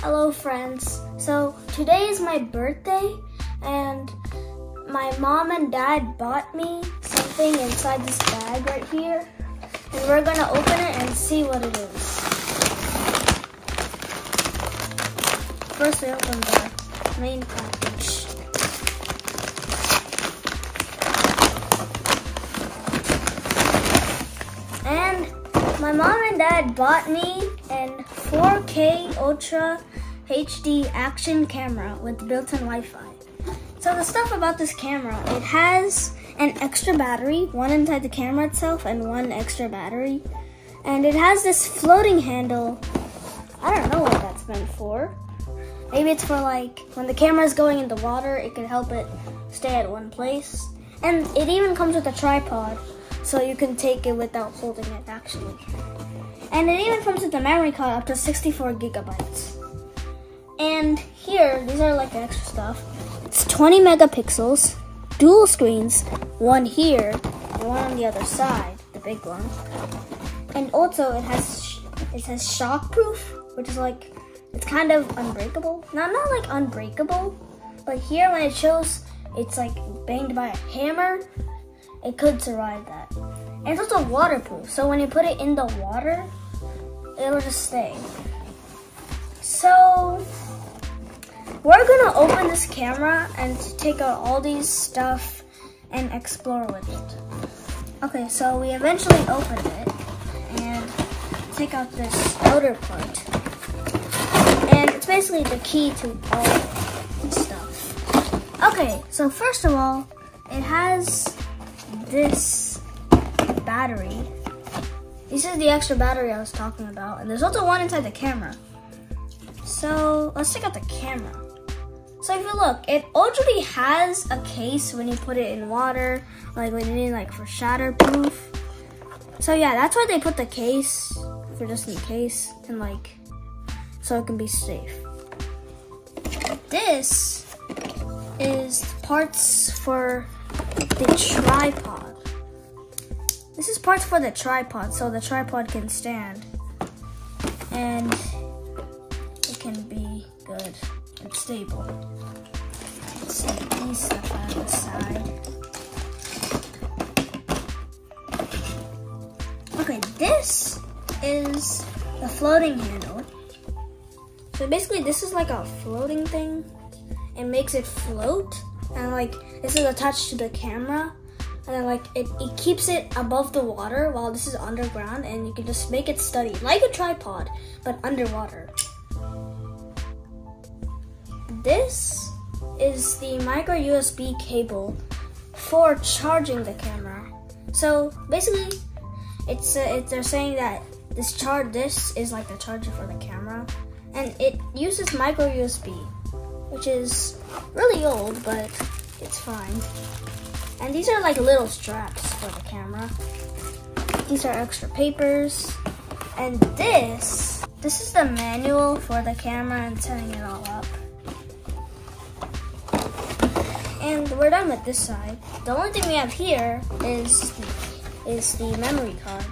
Hello friends. So today is my birthday and my mom and dad bought me something inside this bag right here. And we're gonna open it and see what it is. First we open the main package. And my mom and dad bought me an 4K Ultra HD action camera with built-in Wi-Fi. So the stuff about this camera, it has an extra battery, one inside the camera itself and one extra battery. And it has this floating handle. I don't know what that's meant for. Maybe it's for like when the camera is going in the water, it can help it stay at one place. And it even comes with a tripod, so you can take it without holding it actually. And it even comes with a memory card up to 64 gigabytes. And here, these are like the extra stuff. It's 20 megapixels, dual screens, one here and one on the other side, the big one. And also it says shockproof, which is like, it's kind of unbreakable. Not like unbreakable, but here when it shows it's like banged by a hammer, it could survive that. And it's also waterproof, so when you put it in the water, it'll just stay. So we're gonna open this camera and take out all these stuff and explore with it. Okay, so we eventually opened it and take out this outer part. And it's basically the key to all the stuff. Okay, so first of all, it has this battery. This is the extra battery I was talking about, and there's also one inside the camera. So let's check out the camera. So if you look, it already has a case when you put it in water, like when you need like for shatterproof. So yeah, that's why they put the case for just in case, and like so it can be safe. This is parts for the tripod. This is parts for the tripod, so the tripod can stand and it can be good and stable. Let's take these stuff out of the side. Okay, this is the floating handle. So basically this is like a floating thing. It makes it float, and like this is attached to the camera. And then like it keeps it above the water while this is underground, and you can just make it steady like a tripod but underwater. This is the micro USB cable for charging the camera. So basically they're saying that this is like the charger for the camera, and it uses micro USB, which is really old, but it's fine. And these are like little straps for the camera. These are extra papers. And this is the manual for the camera and setting it all up. And we're done with this side. The only thing we have here is the memory card.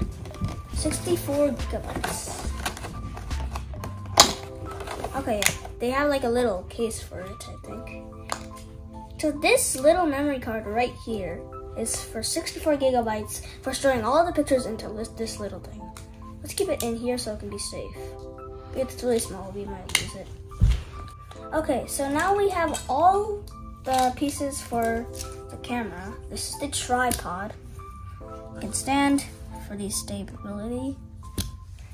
64 gigabytes. Okay, they have like a little case for it, I think. So this little memory card right here is for 64 gigabytes for storing all the pictures into this little thing. Let's keep it in here so it can be safe. If it's really small, we might lose it. Okay, so now we have all the pieces for the camera. This is the tripod. It can stand for the stability.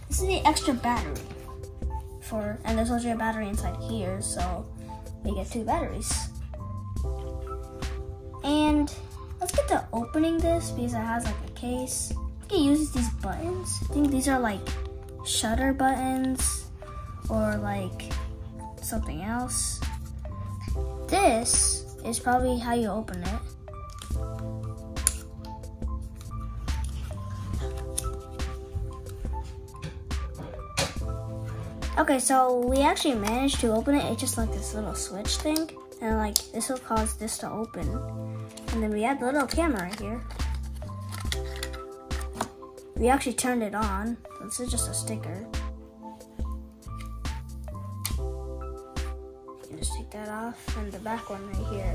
This is the extra battery and there's also a battery inside here, so we get 2 batteries. And let's get to opening this because it has like a case. You can use these buttons. I think these are like shutter buttons or like something else. This is probably how you open it. Okay, so we actually managed to open it. It's just like this little switch thing. And like this will cause this to open. And then we have the little camera here. We actually turned it on. This is just a sticker. off, and the back one right here.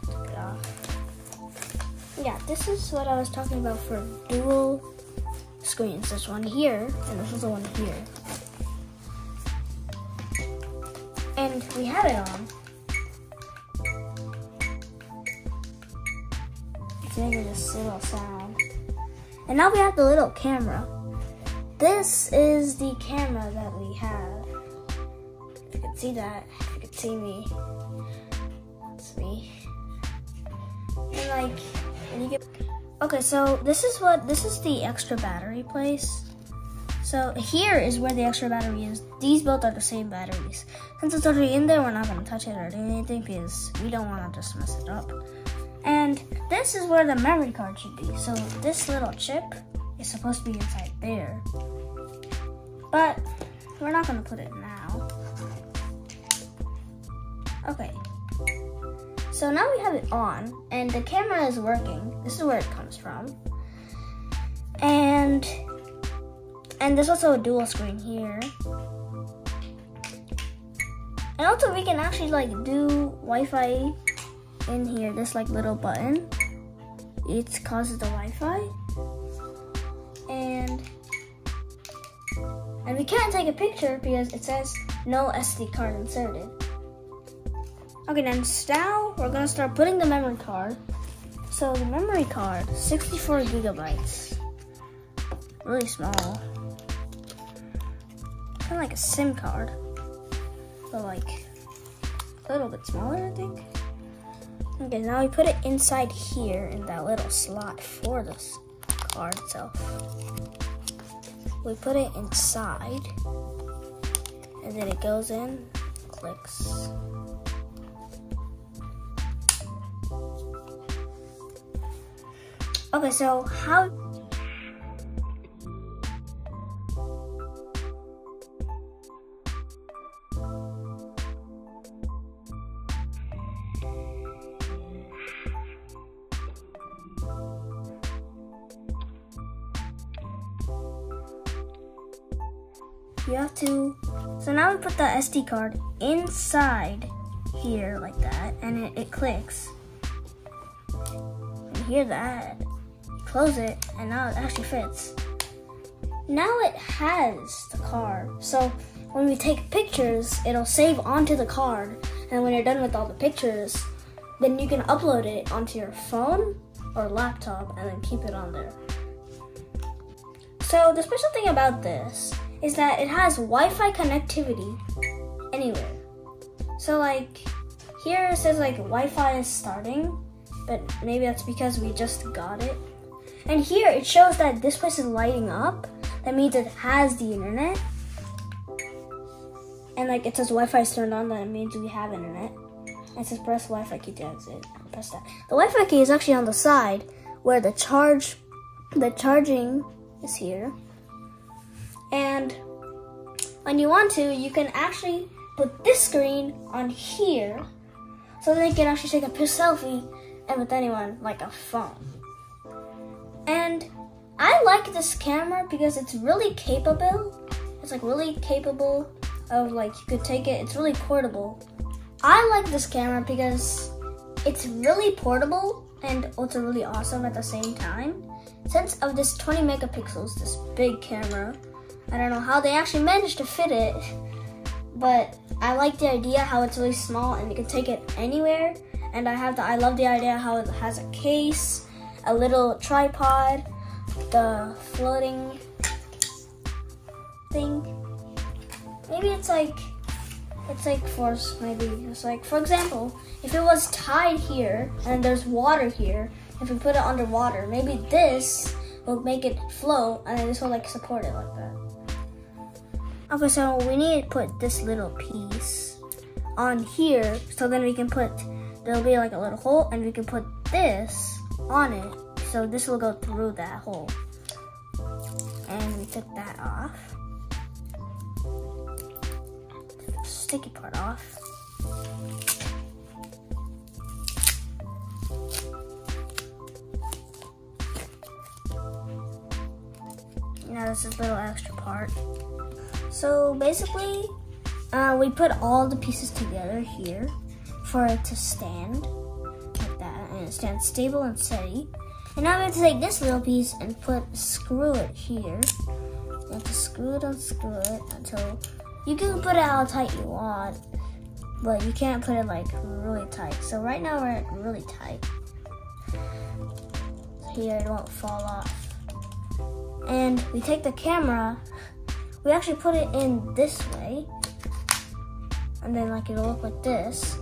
Took it off. Yeah, this is what I was talking about for dual screens. There's one here, and there's also one here. And we have it on. It's making this little sound. And now we have the little camera. This is the camera that we have. If you can see that, if you can see me, that's me. And like, and you get. Okay, so this is the extra battery place. So here is where the extra battery is. These both are the same batteries. Since it's already in there, we're not gonna touch it or do anything because we don't wanna just mess it up. And this is where the memory card should be. So this little chip is supposed to be inside there. But we're not gonna put it now. Okay. So now we have it on and the camera is working. This is where it comes from. And there's also a dual screen here. And also we can actually like do Wi-Fi in here, this like little button. It causes the Wi-Fi. And we can't take a picture because it says no SD card inserted. Okay, then now we're gonna start putting the memory card. So the memory card, 64 gigabytes. Really small. Kind of like a SIM card, but like a little bit smaller, I think. Okay, now we put it inside here in that little slot for this card itself. We put it inside, and then it goes in, clicks. Okay, so how... You have to, so now we put the SD card inside here like that, and it clicks. You hear that? You close it, and now it actually fits. Now it has the card, so when we take pictures, it'll save onto the card, and when you're done with all the pictures, then you can upload it onto your phone or laptop, and then keep it on there. So the special thing about this is that it has Wi-Fi connectivity anywhere. So like here it says like Wi-Fi is starting, but maybe that's because we just got it. And here it shows that this place is lighting up. That means it has the internet. And like it says Wi-Fi is turned on, that means we have internet. And it says press Wi-Fi key to exit. Press that. The Wi-Fi key is actually on the side where the charging is here. And when you want to, you can actually put this screen on here, so then you can actually take a selfie and with anyone, like a phone. And I like this camera because it's really capable. It's like really capable of like, you could take it, it's really portable. I like this camera because it's really portable and also really awesome at the same time. Since of this 20 megapixels, this big camera, I don't know how they actually managed to fit it, but I like the idea how it's really small and you can take it anywhere. And I love the idea how it has a case, a little tripod, the floating thing. Maybe it's like for example, if it was tied here and there's water here, if we put it underwater, maybe this will make it float and then this will like support it like that. Okay, so we need to put this little piece on here, so then we can there'll be like a little hole, and we can put this on it, so this will go through that hole. And we took that off. Took the sticky part off. Now this is a little extra part. So basically, we put all the pieces together here for it to stand like that, and it stands stable and steady. And now we have to take this little piece and screw it here. You have to screw it until you can put it how tight you want, but you can't put it like really tight. So right now we're really tight. Here it won't fall off. And we take the camera, we actually put it in this way, and then like it'll look like this.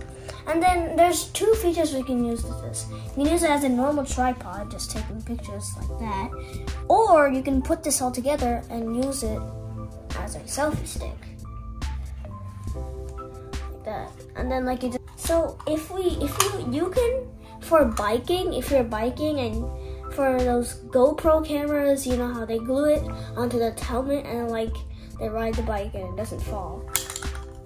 And then there's two features we can use with this. You can use it as a normal tripod, just taking pictures like that. Or you can put this all together and use it as a selfie stick. Like that. And then like so if you can, for biking, if you're biking and for those GoPro cameras, you know how they glue it onto the helmet and like they ride the bike and it doesn't fall.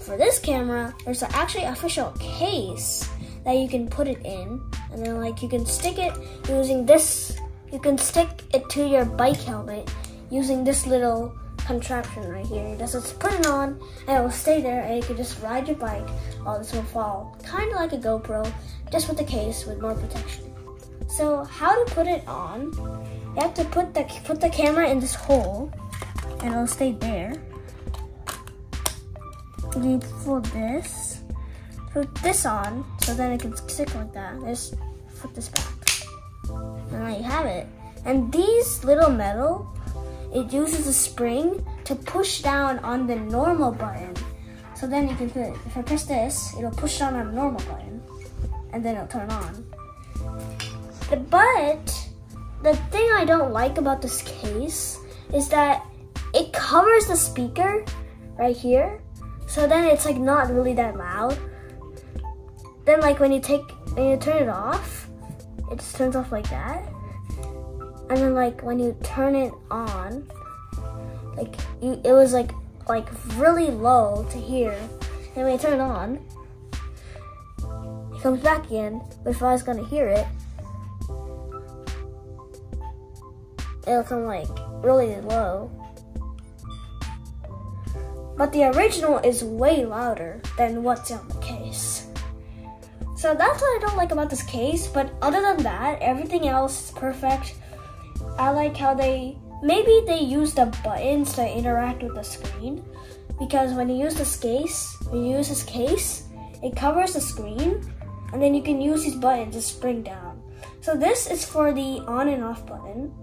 For this camera, there's actually an official case that you can put it in, and then like you can stick it using this. You can stick it to your bike helmet using this little contraption right here. You just put it on, and it will stay there, and you can just ride your bike while this will fall. Kind of like a GoPro, just with the case with more protection. So how to put it on? You have to put the camera in this hole, and it'll stay there. You put this on, so then it can stick like that. Just flip this back. And now you have it. And these little metal, it uses a spring to push down on the normal button. So then you can put it, if I press this, it'll push down on the normal button, and then it'll turn on. But the thing I don't like about this case is that it covers the speaker right here. So then it's like not really that loud. Then like when you turn it off, it just turns off like that. And then like when you turn it on, like it was like really low to hear. And when you turn it on, it comes back again. But if I was gonna hear it, it'll come like really low. But the original is way louder than what's on the case. So that's what I don't like about this case, but other than that, everything else is perfect. I like how maybe they use the buttons to interact with the screen, because when you use this case, it covers the screen, and then you can use these buttons to spring down. So this is for the on and off button.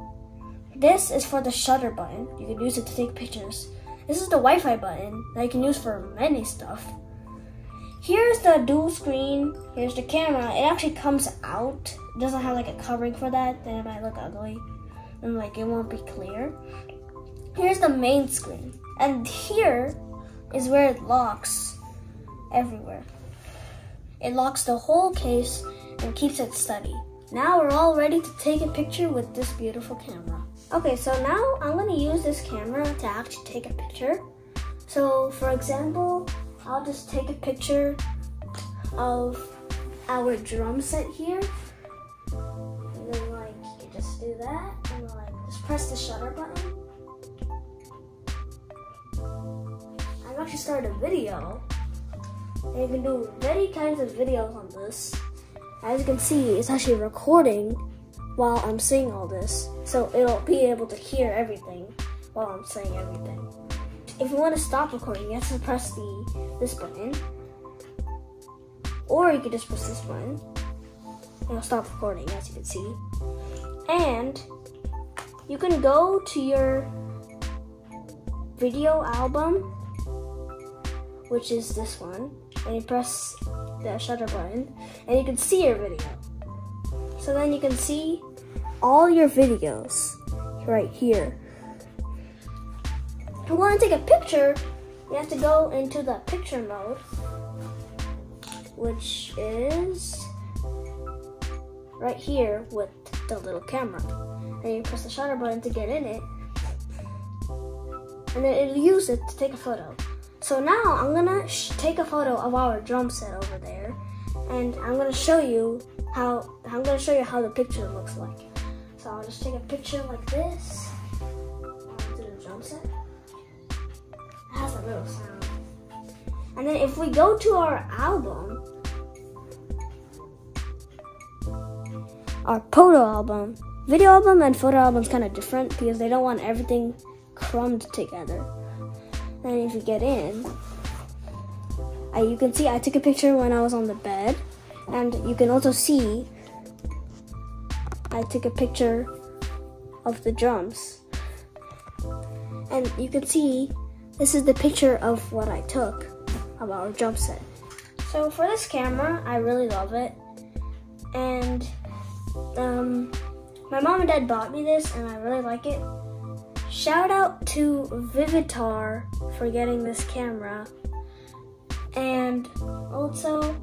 This is for the shutter button. You can use it to take pictures. This is the Wi-Fi button that you can use for many stuff. Here's the dual screen. Here's the camera. It actually comes out. It doesn't have like a covering for that. Then it might look ugly and like it won't be clear. Here's the main screen. And here is where it locks everywhere. It locks the whole case and keeps it steady. Now we're all ready to take a picture with this beautiful camera. Okay, so now I'm gonna use this camera to actually take a picture. So for example, I'll just take a picture of our drum set here. And then like, you just do that, and like, just press the shutter button. I've actually started a video, and you can do many kinds of videos on this. As you can see, it's actually recording while I'm saying all this, so it'll be able to hear everything while I'm saying everything. If you want to stop recording, you have to press this button, or you can just press this button. It'll stop recording, as you can see. And you can go to your video album, which is this one, and you press the shutter button, and you can see your video. So then you can see all your videos right here. If you want to take a picture, you have to go into the picture mode, which is right here with the little camera. And you press the shutter button to get in it, and then it'll use it to take a photo. So now I'm gonna take a photo of our drum set over there, and I'm gonna show you how the picture looks like. So I'll just take a picture like this onto the drum set. It has a little sound. And then if we go to our album, our photo album, video album and photo album is kind of different because they don't want everything crumbed together. And if you get in, you can see I took a picture when I was on the bed, and you can also see I took a picture of the drums. And you can see this is the picture of what I took of our drum set. So for this camera, I really love it. And my mom and dad bought me this and I really like it. Shout out to Vivitar for getting this camera. And also,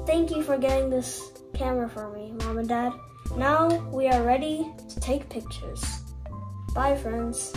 thank you for getting this camera for me, Mom and Dad. Now we are ready to take pictures. Bye, friends.